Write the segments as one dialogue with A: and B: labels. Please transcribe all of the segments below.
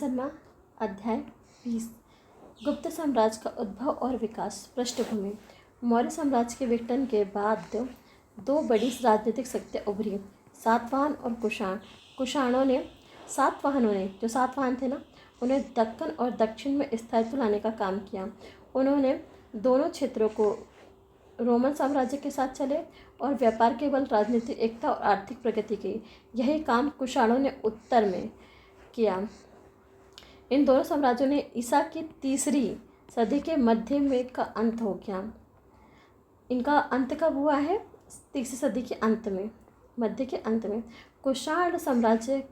A: शर्मा। अध्याय 20। गुप्त साम्राज्य का उद्भव और विकास। पृष्ठभूमि। मौर्य साम्राज्य के विघटन के बाद दो बड़ी राजनीतिक शक्तियाँ उभरी, सातवाहन और कुषाण। सातवाहनों ने जो सातवाहन थे ना, उन्हें दक्कन और दक्षिण में स्थायित्व लाने का काम किया। उन्होंने दोनों क्षेत्रों को रोमन साम्राज्य के साथ चले और व्यापार के बल राजनीतिक एकता और आर्थिक प्रगति की। यही काम कुषाणों ने उत्तर में किया। इन दोनों साम्राज्यों ने ईसा की 3री सदी के मध्य में का अंत हो गया। इनका अंत कब हुआ है? 3री सदी के अंत में, मध्य के अंत में। कुषाण साम्राज्य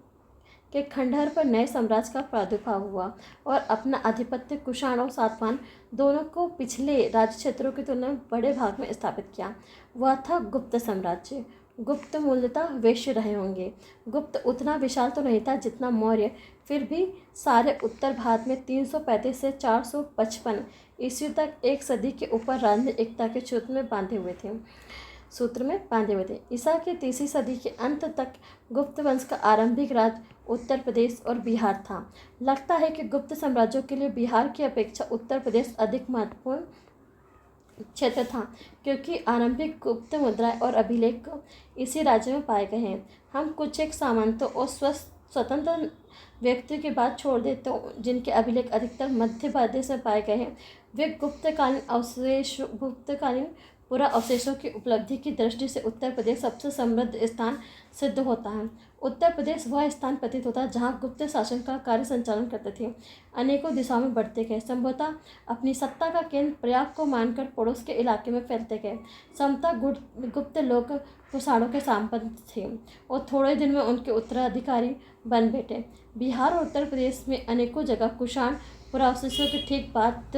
A: के खंडहर पर नए साम्राज्य का प्रादुर्भाव हुआ और अपना आधिपत्य कुषाण और सातवाहन दोनों को पिछले राज्य क्षेत्रों की तुलना में बड़े भाग में स्थापित किया। वह था गुप्त साम्राज्य। गुप्त मूलतः वेश्य रहे होंगे। गुप्त उतना विशाल तो नहीं था जितना मौर्य, फिर भी सारे उत्तर भारत में 335 से 455 ईस्वी तक एक सदी के ऊपर राजनीतिक एकता के सूत्र में बांधे हुए थे। ईसा की 3री सदी के अंत तक गुप्त वंश का आरंभिक राज्य उत्तर प्रदेश और बिहार था। लगता है कि गुप्त साम्राज्यों के लिए बिहार की अपेक्षा उत्तर प्रदेश अधिक महत्वपूर्ण क्षेत्र था, क्योंकि आरंभिक गुप्त मुद्राएं और अभिलेख इसी राज्य में पाए गए हैं। हम कुछ एक सामंतों और स्वतंत्र व्यक्तियों की बात छोड़ देते हैं जिनके अभिलेख अधिकतर मध्य प्रदेश में पाए गए हैं। वे गुप्तकालीन पुरा अवशेषों की उपलब्धि की दृष्टि से उत्तर प्रदेश सबसे समृद्ध स्थान सिद्ध होता है। उत्तर प्रदेश वह स्थान प्रतीत होता है जहाँ गुप्त शासन का कार्य संचालन करते थे। अनेकों दिशाओं में बढ़ते गए, संभवतः अपनी सत्ता का केंद्र प्रयाग को मानकर पड़ोस के इलाके में फैलते गए। गुप्त लोग कुषाणों के सांपत थे और थोड़े दिन में उनके उत्तराधिकारी बन बैठे। बिहार और उत्तर प्रदेश में अनेकों जगह कुषाण पुरावशेषों के ठीक बाद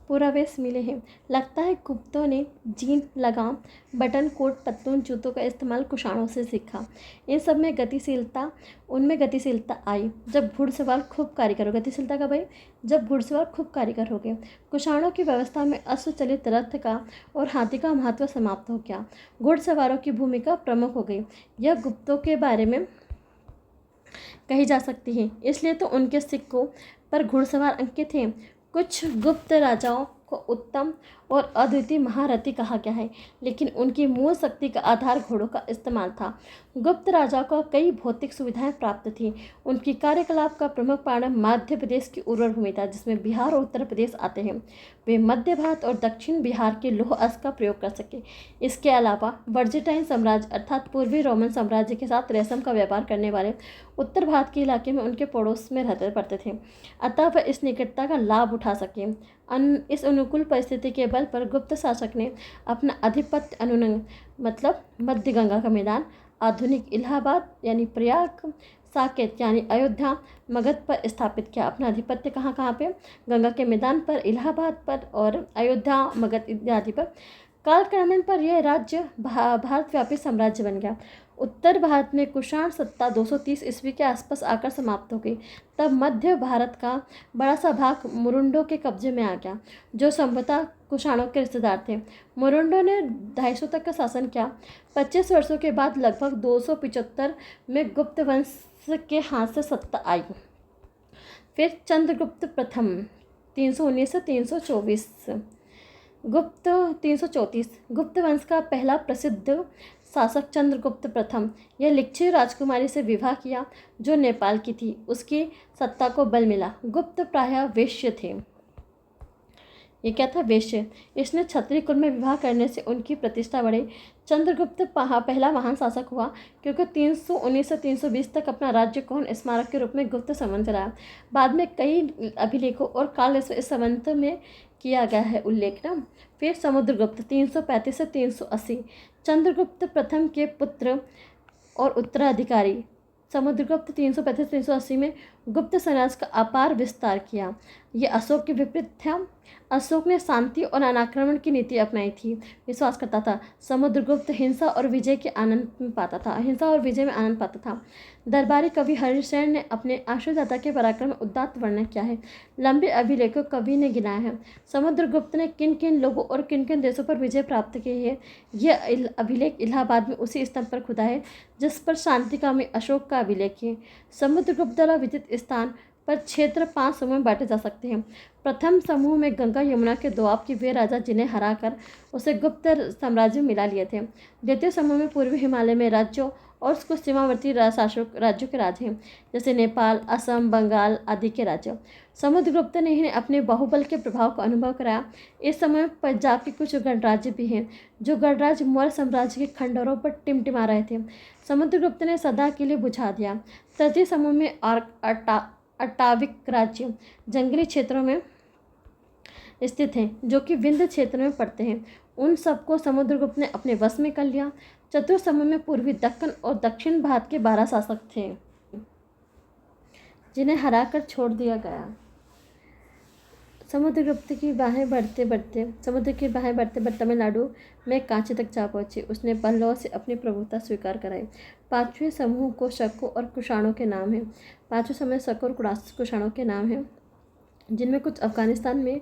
A: पुरावशेष मिले हैं। लगता है गुप्तों ने जीन, लगाम, बटन, कोट, पतलून, जूतों का इस्तेमाल कुषाणों से सीखा। इन सब में उनमें गतिशीलता आई जब घुड़सवार खूब कारीगर हो गए। गतिशीलता कब आई? जब घुड़सवार खूब कारीगर हो गए। कुषाणों की व्यवस्था में अश्वचलित रथ का और हाथी का महत्व समाप्त हो गया। घुड़सवारों की भूमिका प्रमुख हो गई। यह गुप्तों के बारे में कही जा सकती है, इसलिए तो उनके सिक्कों पर घुड़सवार अंकित थे। कुछ गुप्त राजाओं को उत्तम और अद्वितीय महारथी कहा गया है, लेकिन उनकी मूल शक्ति का आधार घोड़ों का इस्तेमाल था। गुप्त राजाओं को कई भौतिक सुविधाएं प्राप्त थीं। उनकी कार्यकलाप का प्रमुख कारण मध्य प्रदेश की उर्वर भूमि था, जिसमें बिहार और उत्तर प्रदेश आते हैं। वे मध्य भारत और दक्षिण बिहार के लौह अयस्क का प्रयोग कर सके। इसके अलावा बर्जेटाइन साम्राज्य अर्थात पूर्वी रोमन साम्राज्य के साथ रेशम का व्यापार करने वाले उत्तर भारत के इलाके में उनके पड़ोस में रहते पड़ते थे, अतः वह इस निकटता का लाभ उठा सके। इस अनुकूल परिस्थिति के बल पर गुप्त शासक ने अपना आधिपत्य अनुनंग मतलब मध्य गंगा का मैदान, आधुनिक इलाहाबाद यानी प्रयाग, साकेत यानी अयोध्या, मगध पर स्थापित किया। अपना आधिपत्य कहाँ कहाँ पे? गंगा के मैदान पर, इलाहाबाद पर और अयोध्या, मगध इत्यादि पर। कालक्रमण पर यह राज्य भारतव्यापी साम्राज्य बन गया। उत्तर भारत में कुषाण सत्ता 230 ईस्वी के आसपास आकर समाप्त हो गई। तब मध्य भारत का बड़ा सा भाग मुरुंडों के कब्जे में आ गया, जो संभवतः कुषाणों के रिश्तेदार थे। मुरुंडों ने 250 तक का शासन किया। 25 वर्षों के बाद लगभग 275 में गुप्त वंश के हाथ से सत्ता आई। फिर चंद्रगुप्त प्रथम 319 से 324 गुप्त वंश का पहला प्रसिद्ध शासक चंद्रगुप्त प्रथम, यह लिच्छवी राजकुमारी से विवाह किया जो नेपाल की थी। उसकी सत्ता को बल मिला। गुप्त प्रायः वेश्य थे। ये क्या था? वेश्य। इसने क्षत्रिय कुल में विवाह करने से उनकी प्रतिष्ठा बढ़ी। चंद्रगुप्त पहला महान शासक हुआ क्योंकि 319 से 320 तक अपना राज्य कौन स्मारक के रूप में गुप्त संबंध चलाया। बाद में कई अभिलेखों और काल इस संबंध में किया गया है उल्लेख ना। फिर समुद्रगुप्त 335 से 380, चंद्रगुप्त प्रथम के पुत्र और उत्तराधिकारी। समुद्रगुप्त 335-380 में गुप्त साम्राज्य का अपार विस्तार किया। ये अशोक के विपरीत था। अशोक ने शांति और अनाक्रमण की नीति अपनाई थी। विश्वास करता था समुद्रगुप्त हिंसा और विजय में आनंद पाता था। दरबारी कवि हरिशरण ने अपने आश्रयदाता के पराक्रम में उदात्त वर्णन किया है। लंबे अभिलेखों कवि ने गिनाया है समुद्रगुप्त ने किन किन लोगों और किन किन देशों पर विजय प्राप्त की है। यह अभिलेख इलाहाबाद में उसी स्तंभ पर खुदा है जिस पर शांतिकामी अशोक का अभिलेख है। समुद्रगुप्त द्वारा विदित स्थान पर क्षेत्र 5 समूह में बांटे जा सकते हैं। प्रथम समूह में गंगा यमुना के दोआब के वे राजा जिन्हें हराकर उसे गुप्त साम्राज्य में मिला लिए थे। द्वितीय समूह में पूर्वी हिमालय में राज्यों और उसको सीमावर्ती शासक राज्यों के राज्य हैं जैसे नेपाल, असम, बंगाल आदि के राज्य। समुद्रगुप्त ने इन्हें अपने बाहुबल के प्रभाव का अनुभव कराया। इस समय पंजाब के कुछ गणराज्य भी हैं जो गणराज्य मौर्य साम्राज्य के खंडहरों पर टिमटिमा रहे थे। समुद्रगुप्त ने सदा के लिए बुझा दिया। तृतीय समूह में अटाविक राज्य जंगली क्षेत्रों में स्थित हैं जो कि विंध्य क्षेत्र में पड़ते हैं। उन सबको समुद्रगुप्त ने अपने वश में कर लिया। चतुर्थ समूह में पूर्वी दक्कन और दक्षिण भारत के 12 शासक थे जिन्हें हराकर छोड़ दिया गया। समुद्र की बाहें बढ़ते बढ़ते तमिलनाडु में कांची तक जा पहुंची। उसने पल्लव से अपनी प्रभुता स्वीकार कराई। पांचवें समूह को शकों और कुषाणों के नाम हैं। पांचवें समूह शकों और कुषाणों के नाम हैं जिनमें कुछ अफगानिस्तान में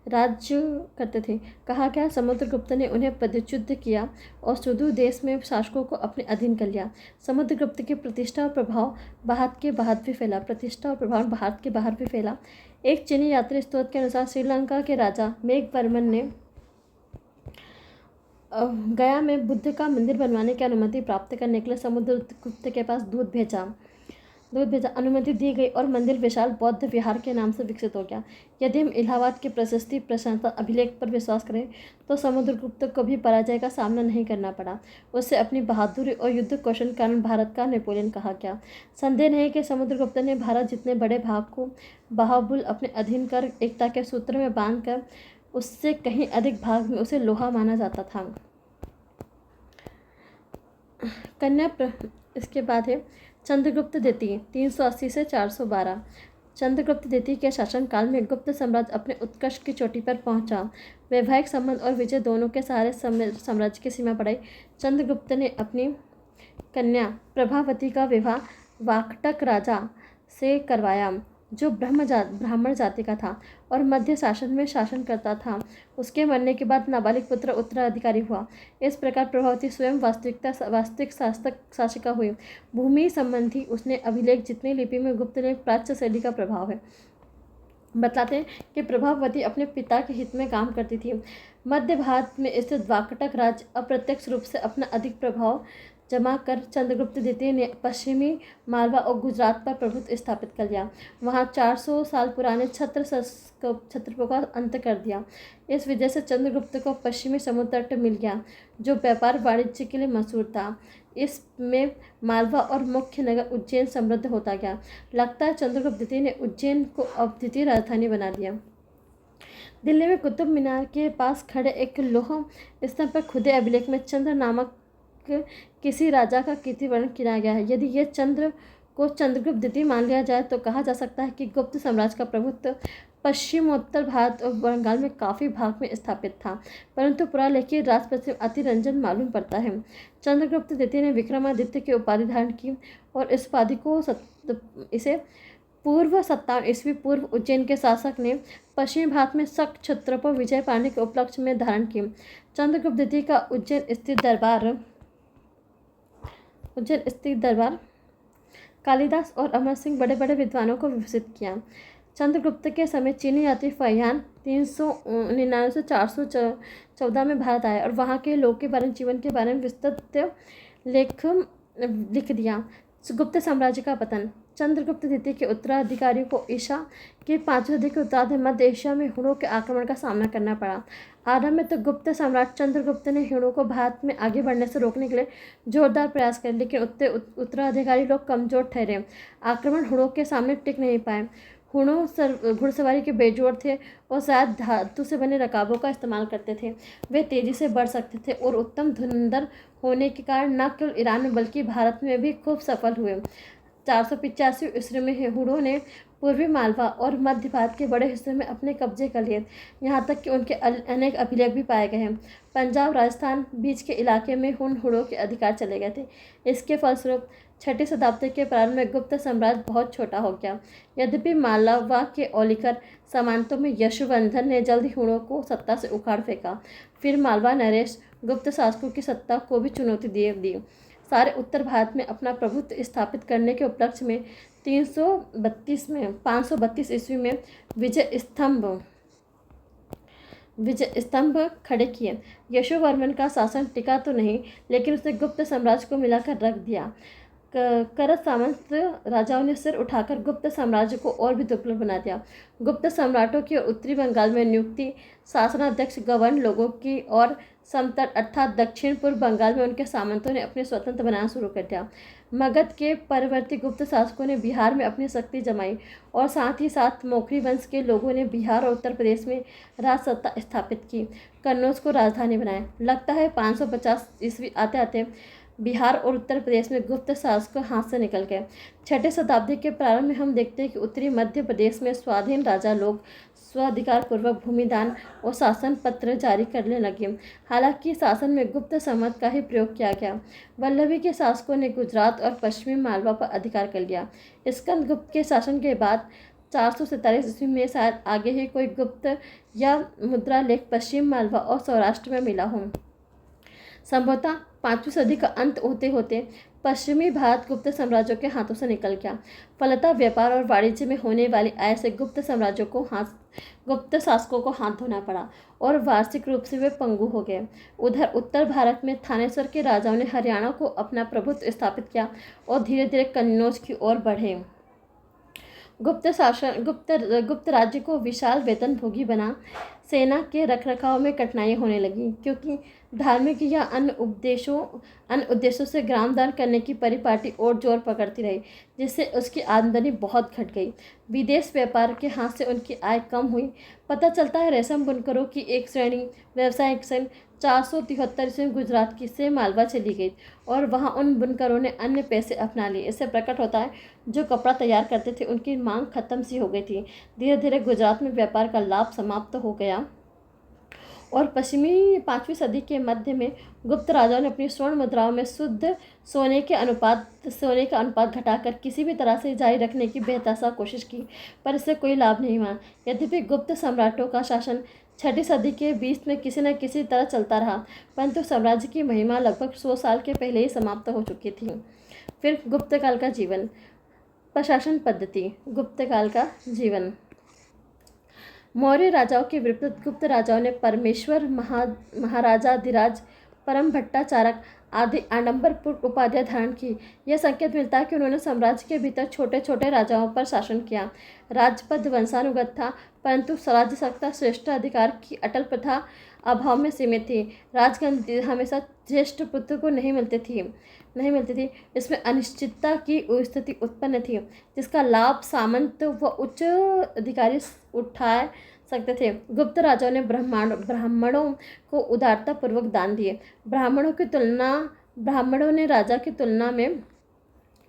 A: राज्य करते थे। कहा गया समुद्रगुप्त ने उन्हें पदच्युत किया और सुदूर देश में शासकों को अपने अधीन कर लिया। समुद्रगुप्त की प्रतिष्ठा और प्रभाव भारत के बाहर भी फैला। एक चीनी यात्री स्रोत के अनुसार श्रीलंका के राजा मेघवर्मन ने गया में बुद्ध का मंदिर बनवाने की अनुमति प्राप्त करने के लिए समुद्रगुप्त के पास दूध भेजा। अनुमति दी गई और मंदिर विशाल बौद्ध विहार के नाम से विकसित हो गया। यदि हम इलाहाबाद के प्रशस्ति प्रशंसा अभिलेख पर विश्वास करें तो समुद्रगुप्त को भी पराजय का सामना नहीं करना पड़ा। उसे अपनी बहादुरी और युद्ध कौशल के कारण भारत का नेपोलियन कहा गया। संदेह नहीं कि समुद्रगुप्त ने भारत जितने बड़े भाग को बाहुबल अपने अधीन कर एकता के सूत्र में बांधकर उससे कहीं अधिक भाग में उसे लोहा माना जाता था। इसके बाद है चंद्रगुप्त द्वितीय 380 से 412। चंद्रगुप्त द्वितीय के शासनकाल में गुप्त साम्राज्य अपने उत्कर्ष की चोटी पर पहुंचा। वैवाहिक संबंध और विजय दोनों के सहारे साम्राज्य की सीमा बढ़ाई। चंद्रगुप्त ने अपनी कन्या प्रभावती का विवाह वाकटक राजा से करवाया जो ब्राह्मण जाति का था और मध्य शासन में शासन करता था। उसके मरने के बाद नाबालिग पुत्र उत्तराधिकारी हुआ। इस प्रकार प्रभावती स्वयं वास्तविक शासिका हुई। भूमि संबंधी उसने अभिलेख जितनी लिपि में गुप्त ने प्राच्य शैली का प्रभाव है बतलाते हैं कि प्रभावती अपने पिता के हित में काम करती थी। मध्य भारत में स्थित वाकटक राज्य अप्रत्यक्ष रूप से अपना अधिक प्रभाव जमा कर चंद्रगुप्त द्वितीय ने पश्चिमी मालवा और गुजरात पर प्रभुत्व स्थापित कर लिया। वहाँ 400 साल पुराने छत्रपों का अंत कर दिया। इस वजह से चंद्रगुप्त को पश्चिमी समुद्र तट मिल गया जो व्यापार वाणिज्य के लिए मशहूर था। इसमें मालवा और मुख्य नगर उज्जैन समृद्ध होता गया। लगता है चंद्रगुप्त द्वितीय ने उज्जैन को अद्वितीय राजधानी बना दिया। दिल्ली में कुतुब मीनार के पास खड़े एक लौह स्तंभ पर खुदे अभिलेख में चंद्र नामक किसी राजा का कीर्ति वर्णन किया गया है। यदि यह चंद्र को चंद्रगुप्त द्वितीय मान लिया जाए तो कहा जा सकता है कि गुप्त साम्राज्य का प्रभुत्व पश्चिमोत्तर भारत और बंगाल में काफ़ी भाग में स्थापित था, परंतु पुरालेखीय राजपश्चिम अतिरंजन मालूम पड़ता है। चंद्रगुप्त द्वितीय ने विक्रमादित्य की उपाधि धारण की और इस उपाधि को इसे पूर्व 57 ईस्वी पूर्व उज्जैन के शासक ने पश्चिमी भारत में शक क्षेत्रों पर विजय पाने के उपलक्ष्य में धारण की। चंद्रगुप्त द्वितीय का उज्जैन स्थित दरबार कालिदास और अमर सिंह बड़े बड़े विद्वानों को विभूषित किया। चंद्रगुप्त के समय चीनी यात्री फहियान 399 से 414 में भारत आए और वहाँ के लोग के जीवन के बारे में विस्तृत लिख दिया। गुप्त साम्राज्य का पतन। चंद्रगुप्त द्वितीय के उत्तराधिकारी को ईशा के 5 सदी के उत्तरार्ध में मध्य एशिया में हुणों के आक्रमण का सामना करना पड़ा। आरंभ में तो गुप्त सम्राट चंद्रगुप्त ने हुणों को भारत में आगे बढ़ने से रोकने के लिए जोरदार प्रयास करे, लेकिन उत्तराधिकारी लोग कमजोर ठहरे। आक्रमण हुणों के सामने टिक नहीं पाए। हुणों घुड़सवारी के बेजोड़ थे और शायद धातु से बने रकाबों का इस्तेमाल करते थे। वे तेजी से बढ़ सकते थे और उत्तम धुरंधर होने के कारण न केवल ईरान में बल्कि भारत में भी खूब सफल हुए। 485 ईस्वी में हुड़ों ने पूर्वी मालवा और मध्य भारत के बड़े हिस्से में अपने कब्जे कर लिए। यहाँ तक कि उनके अनेक अभिलेख भी पाए गए हैं। पंजाब राजस्थान बीच के इलाके में हुड़ों के अधिकार चले गए थे। इसके फलस्वरूप 6ठी शताब्दी के प्रारंभ में गुप्त साम्राज्य बहुत छोटा हो गया। यद्यपि मालवा के औलिकर सामंतों में यशुवर्धन ने जल्द ही हुड़ों को सत्ता से उखाड़ फेंका। फिर मालवा नरेश गुप्त शासकों की सत्ता को भी चुनौती दी। सारे उत्तर भारत में अपना प्रभुत्व स्थापित करने के उपलक्ष्य में 532 ईस्वी में विजय स्तंभ खड़े किए। यशोवर्मन का शासन टिका तो नहीं, लेकिन उसने गुप्त साम्राज्य को मिलाकर रख दिया। करत सामंत राजाओं ने सिर उठाकर गुप्त साम्राज्य को और भी दुर्बल बना दिया। गुप्त सम्राटों की उत्तरी बंगाल में नियुक्ति शासनाध्यक्ष गवर्न लोगों की और समतट अर्थात दक्षिण पूर्व बंगाल में उनके सामंतों ने अपने स्वतंत्र बनाना शुरू कर दिया। मगध के परवर्ती गुप्त शासकों ने बिहार में अपनी शक्ति जमाई और साथ ही साथ मोखरी वंश के लोगों ने बिहार और उत्तर प्रदेश में राज सत्ता स्थापित की। कन्नौज को राजधानी बनाया। लगता है 550 ईस्वी आते आते बिहार और उत्तर प्रदेश में गुप्त शासक हाथ से निकल गए। 6ठी शताब्दी के प्रारंभ में हम देखते हैं कि उत्तरी मध्य प्रदेश में स्वाधीन राजा लोग स्वाधिकार पूर्वक भूमिदान और शासन पत्र जारी करने लगे। हालांकि शासन में गुप्त संवत का ही प्रयोग किया गया। वल्लभी के शासकों ने गुजरात और पश्चिमी मालवा पर अधिकार कर लिया। स्कंदगुप्त के शासन के बाद 447 ईस्वी में शायद आगे ही कोई गुप्त या मुद्रा लेख पश्चिम मालवा और सौराष्ट्र में मिला हो। संभवतः 5वीं सदी का अंत होते होते पश्चिमी भारत गुप्त साम्राज्यों के हाथों से निकल गया। फलतः व्यापार और वाणिज्य में होने वाली आय से गुप्त शासकों को हाथ धोना पड़ा और वार्षिक रूप से वे पंगु हो गए। उधर उत्तर भारत में थानेश्वर के राजाओं ने हरियाणा को अपना प्रभुत्व स्थापित किया और धीरे धीरे कन्नौज की ओर बढ़े। गुप्त राज्य को विशाल वेतन भोगी बना। सेना के रखरखाव में कठिनाइयाँ होने लगीं, क्योंकि धार्मिक या अन्य उद्देश्यों से ग्रामदान करने की परिपाटी और जोर पकड़ती रही, जिससे उसकी आमदनी बहुत घट गई। विदेश व्यापार के हाथ से उनकी आय कम हुई। पता चलता है रेशम बुनकरों की एक श्रेणी व्यावसायिक सन 473 से गुजरात की से मालवा चली गई और वहां उन बुनकरों ने अन्य पैसे अपना लिए। इससे प्रकट होता है जो कपड़ा तैयार करते थे उनकी मांग खत्म सी हो गई थी। धीरे धीरे गुजरात में व्यापार का लाभ समाप्त हो गया और पश्चिमी 5वीं सदी के मध्य में गुप्त राजाओं ने अपनी स्वर्ण मुद्राओं में शुद्ध सोने का अनुपात घटाकर किसी भी तरह से जारी रखने की बेहताशा कोशिश की, पर इससे कोई लाभ नहीं हुआ। यद्यपि गुप्त सम्राटों का शासन 6ठी सदी के बीच में किसी न किसी तरह चलता रहा, परंतु साम्राज्य की महिमा लगभग 100 साल के पहले ही समाप्त हो चुकी थी। फिर गुप्त काल का जीवन। प्रशासन पद्धति। गुप्त काल का जीवन। मौर्य राजाओं के विपरीत गुप्त राजाओं ने परमेश्वर, महाराजाधिराज, परम भट्टाचारक आदि आडंबरपूर्ण उपाधियां धारण की। यह संकेत मिलता है कि उन्होंने साम्राज्य के भीतर छोटे छोटे राजाओं पर शासन किया। राजपद वंशानुगत था, परंतु राज्य सत्ता श्रेष्ठ अधिकार की अटल प्रथा अभाव में सीमित थी। राजगद्दी हमेशा ज्येष्ठ पुत्र को नहीं मिलती थी। इसमें अनिश्चितता की स्थिति उत्पन्न थी, जिसका लाभ सामंत व उच्च अधिकारी उठा सकते थे। गुप्त राजाओं ने ब्राह्मणों को उदारता पूर्वक दान दिए। ब्राह्मणों ने राजा की तुलना में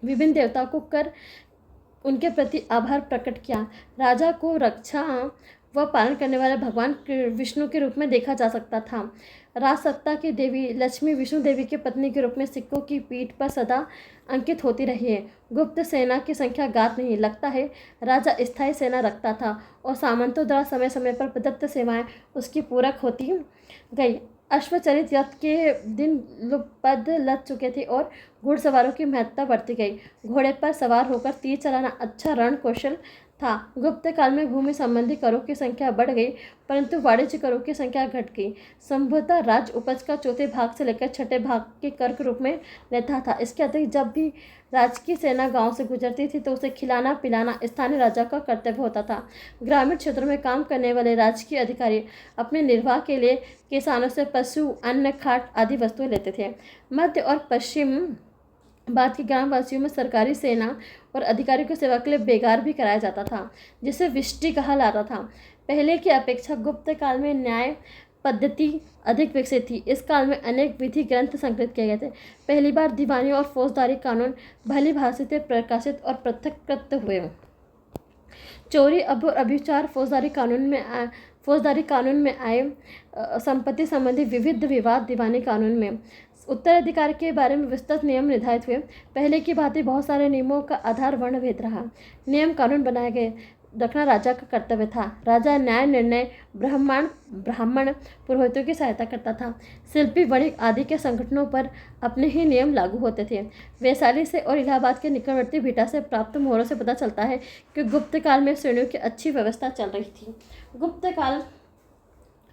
A: विभिन्न देवताओं को कर उनके प्रति आभार प्रकट किया। राजा को रक्षा व पालन करने वाले भगवान विष्णु के रूप में देखा जा सकता था। राजसत्ता की देवी लक्ष्मी विष्णु देवी की पत्नी के रूप में सिक्कों की पीठ पर सदा अंकित होती रही है। गुप्त सेना की संख्या ज्ञात नहीं। लगता है राजा स्थायी सेना रखता था और सामंतों द्वारा समय समय पर प्रदत्त सेवाएं उसकी पूरक होती गई। अश्वचरित रथ के दिन पद लग चुके थे और घुड़सवारों की महत्ता बढ़ती गई। घोड़े पर सवार होकर तीर चलाना अच्छा रण कौशल था। गुप्त काल में भूमि संबंधी करों की संख्या बढ़ गई, परंतु वाणिज्य करों की संख्या घट गई। संभवतः राज्य उपज का चौथे भाग से लेकर छठे भाग के कर के रूप में लेता था। इसके अतिरिक्त जब भी राज्य की सेना गांव से गुजरती थी तो उसे खिलाना पिलाना स्थानीय राजा का कर्तव्य होता था। ग्रामीण क्षेत्रों में काम करने वाले राजकीय अधिकारी अपने निर्वाह के लिए किसानों से पशु, अन्न, खाट आदि वस्तुएं लेते थे। मध्य और पश्चिम बाद के ग्रामवासियों में सरकारी सेना और अधिकारियों की सेवा के लिए बेगार भी कराया जाता था, जिसे विष्टि कहा जाता था। पहले की अपेक्षा गुप्त काल में न्याय पद्धति अधिक विकसित थी। इस काल में अनेक विधि ग्रंथ संकलित किए गए थे। पहली बार दीवानी और फौजदारी कानून भली भांति से प्रकाशित और पृथक्कृत हुए। चोरी और अभिचार फौजदारी कानून में आए। संपत्ति संबंधी विविध विवाद दीवानी कानून में। उत्तराधिकार के बारे में विस्तृत नियम निर्धारित हुए। पहले की भांति बहुत सारे नियमों का आधार वर्णभेद रहा। नियम कानून बनाए गए रखना राजा का कर्तव्य था। राजा न्याय निर्णय ब्राह्मण पुरोहितों की सहायता करता था। शिल्पी वणिक आदि के संगठनों पर अपने ही नियम लागू होते थे। वैशाली से और इलाहाबाद के निकटवर्ती भीटा से प्राप्त मोहरों से पता चलता है कि गुप्त काल में श्रेणियों की अच्छी व्यवस्था चल रही थी। गुप्त काल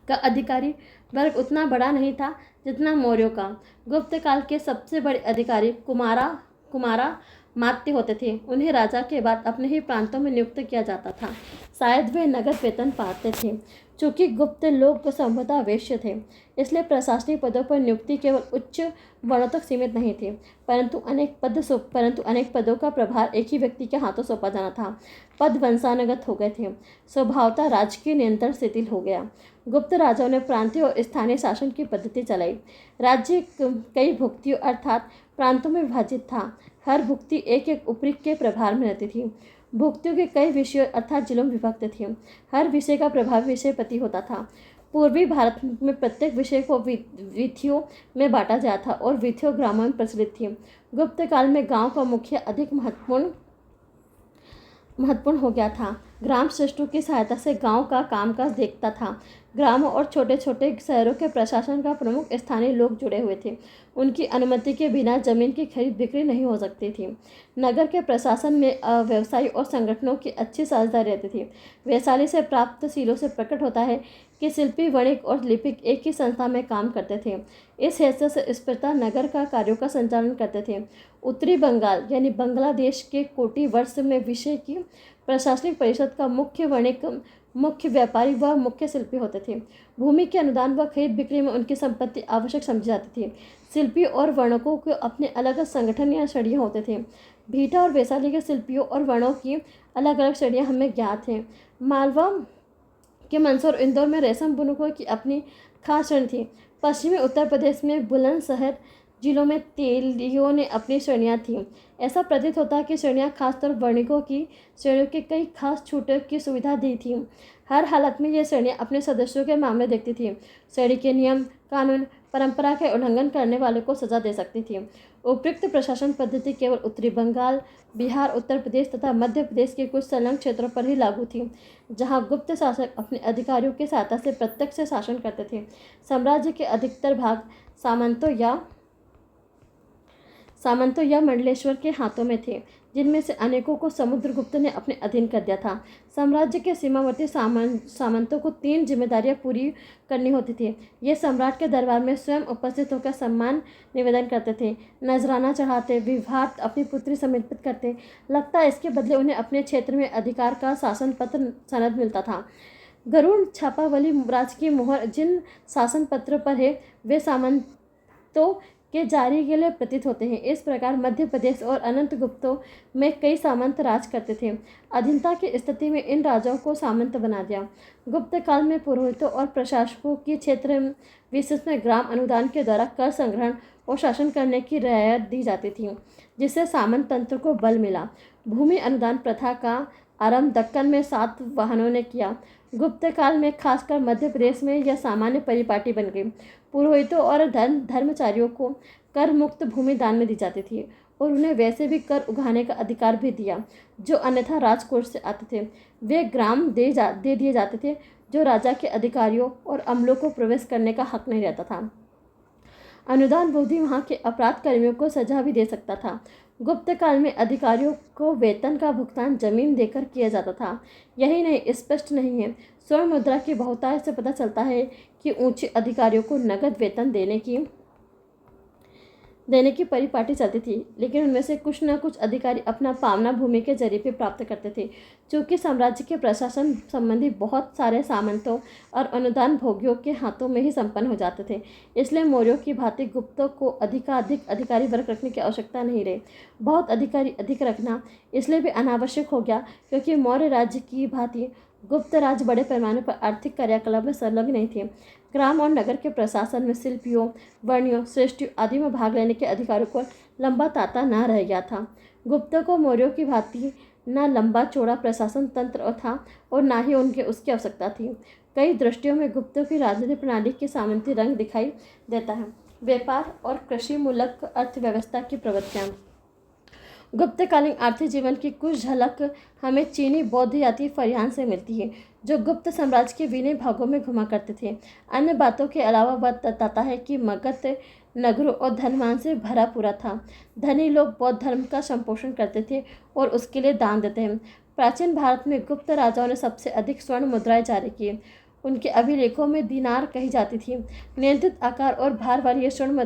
A: का अधिकारी वर्ग उतना बड़ा नहीं था जितना मौर्यों का। गुप्त काल के सबसे बड़े अधिकारी कुमारा मात्य होते थे। उन्हें राजा के बाद अपने ही प्रांतों में नियुक्त किया जाता था। शायद वे नगद वेतन पाते थे। चूँकि गुप्त लोग संभवतः वेश्य थे, इसलिए प्रशासनिक पदों पर नियुक्ति केवल उच्च वर्णों तक सीमित नहीं थी, परंतु अनेक पदों का प्रभार एक ही व्यक्ति के हाथों सौंपा जाना था। पद वंशानुगत हो गए थे। स्वभावतः राजकीय नियंत्रण शिथिल हो गया। गुप्त राजाओं ने प्रांतीय और स्थानीय शासन की पद्धति चलाई। राज्य कई भुक्तियों अर्थात प्रांतों में विभाजित था। हर भुक्ति एक एक उपरीक के प्रभार में रहती थी। भुक्तियों के कई विषयों अर्थात जिलों में विभक्त थे। हर विषय का प्रभावी विषयपति होता था। पूर्वी भारत में प्रत्येक विषय को विथियों में बांटा गया था और विथियों ग्रामों में प्रचलित थी। गुप्त काल में गांव का मुखिया अधिक महत्वपूर्ण हो गया था। ग्राम श्रेष्ठों की सहायता से गांव का कामकाज देखता था। ग्रामों और छोटे छोटे शहरों के प्रशासन का प्रमुख स्थानीय लोग जुड़े हुए थे। उनकी अनुमति के बिना जमीन की खरीद बिक्री नहीं हो सकती थी। नगर के प्रशासन में व्यवसायी और संगठनों की अच्छी साझेदारी रहती थी। वैशाली से प्राप्त सीलों से प्रकट होता है कि शिल्पी वणिक और लिपिक एक ही संस्था में काम करते थे। इस हैसियत से इस प्रकार नगर का कार्यों का संचालन करते थे। उत्तरी बंगाल यानी बांग्लादेश के कोटी वर्ष में विषय की प्रशासनिक परिषद का मुख्य वणिक, मुख्य व्यापारी व मुख्य शिल्पी होते थे। भूमि के अनुदान व खरीद बिक्री में उनकी संपत्ति आवश्यक समझी जाती थी। शिल्पी और वर्णकों के अपने अलग संगठन या श्रेणियाँ होते थे। भीटा और वैशाली के शिल्पियों और वर्णों की अलग अलग श्रेणियाँ हमें ज्ञात हैं। मालवा के मंदसौर और इंदौर में रेशम बुनकों की अपनी खास श्रेणी थी। पश्चिमी उत्तर प्रदेश में बुलंदशहर जिलों में तेलियों ने अपनी श्रेणियाँ थीं। ऐसा प्रतीत होता है कि श्रेणियाँ खासतौर वर्णिकों की श्रेणियों के कई खास छूटों की सुविधा दी थी। हर हालत में ये श्रेणियाँ अपने सदस्यों के मामले देखती थी। श्रेणी के नियम कानून परंपरा के उल्लंघन करने वाले को सजा दे सकती थी। उपयुक्त प्रशासन पद्धति केवल उत्तरी बंगाल, बिहार, उत्तर प्रदेश तथा मध्य प्रदेश के कुछ संलग्न क्षेत्रों पर ही लागू थी, जहां गुप्त शासक अपने अधिकारियों की सहायता से प्रत्यक्ष शासन करते थे। साम्राज्य के अधिकतर भाग सामंतों या मंडलेश्वर के हाथों में थे, जिनमें से अनेकों को समुद्रगुप्त ने अपने अधीन कर दिया था। साम्राज्य के सीमावर्ती सामंतों को 3 जिम्मेदारियां पूरी करनी होती थी। ये सम्राट के दरबार में स्वयं उपस्थित होकर सम्मान निवेदन करते थे, नजराना चढ़ाते, विवाह अपनी पुत्री समर्पित करते। लगता है इसके बदले उन्हें अपने क्षेत्र में अधिकार का शासन पत्र सनद मिलता था। गरुड़ छापावली राजकीय मोहर जिन शासन पत्र पर है वे सामंतों के जारी के लिए प्रतीत होते हैं। इस प्रकार मध्य प्रदेश और अनंत गुप्तों में कई सामंत राज करते थे। अधीनता की स्थिति में इन राजाओं को सामंत बना दिया। गुप्त काल में पुरोहितों और प्रशासकों की क्षेत्र विशेष में ग्राम अनुदान के द्वारा कर संग्रहण और शासन करने की रियायत दी जाती थी, जिससे सामंत तंत्र को बल मिला। भूमि अनुदान प्रथा का आरंभ दक्कन में सातवाहनों ने किया। गुप्त काल में खासकर मध्य प्रदेश में यह सामान्य परिपाटी बन गई। पुरोहितों और धर्मचारियों को कर मुक्त भूमि दान में दी जाती थी और उन्हें वैसे भी कर उगाने का अधिकार भी दिया जो अन्यथा राजकोष से आते थे। वे ग्राम दे दिए जाते थे जो राजा के अधिकारियों और अमलों को प्रवेश करने का हक नहीं रहता था। अनुदान बोधी वहाँ के अपराध कर्मियों को सजा भी दे सकता था। गुप्त काल में अधिकारियों को वेतन का भुगतान जमीन देकर किया जाता था। यही नहीं, स्पष्ट नहीं है। स्वर्ण मुद्रा की बहुतायत से पता चलता है कि ऊंचे अधिकारियों को नगद वेतन देने की परिपाटी चलती थी, लेकिन उनमें से कुछ न कुछ अधिकारी अपना पावना भूमि के जरिए भी प्राप्त करते थे। चूँकि साम्राज्य के प्रशासन संबंधी बहुत सारे सामंतों और अनुदान भोगियों के हाथों में ही संपन्न हो जाते थे, इसलिए मौर्यों की भांति गुप्तों को अधिकाधिक अधिकारी वर्ग रखने की आवश्यकता नहीं रही। बहुत अधिकारी अधिक रखना इसलिए भी अनावश्यक हो गया क्योंकि मौर्य राज्य की भांति गुप्त राज बड़े पैमाने पर आर्थिक क्रियाकलाप में संलग्न नहीं थे। ग्राम और नगर के प्रशासन में शिल्पियों, वर्णियों, श्रेष्ठियों आदि में भाग लेने के अधिकारों को लंबा तांता न रह गया था। गुप्तों को मौर्यों की भांति न लंबा चौड़ा प्रशासन तंत्र था और न ही उनके उसकी आवश्यकता थी। कई दृष्टियों में गुप्तों की राजनीतिक प्रणाली के सामंती रंग दिखाई देता है। व्यापार और कृषि मूलक अर्थव्यवस्था की प्रवृत्तियाँ। गुप्तकालीन आर्थिक जीवन की कुछ झलक हमें चीनी बौद्ध यात्री फरियान से मिलती है, जो गुप्त साम्राज्य के विभिन्न भागों में घुमा करते थे। अन्य बातों के अलावा वह बताता है कि मगध नगरों और धनवान से भरा पूरा था। धनी लोग बौद्ध धर्म का संपोषण करते थे और उसके लिए दान देते हैं। प्राचीन भारत में गुप्त राजाओं ने सबसे अधिक स्वर्ण मुद्राएं जारी की। उनके अभिलेखों में दीनार कही जाती थी। नियंत्रित आकार और भार वाली ये स्वर्ण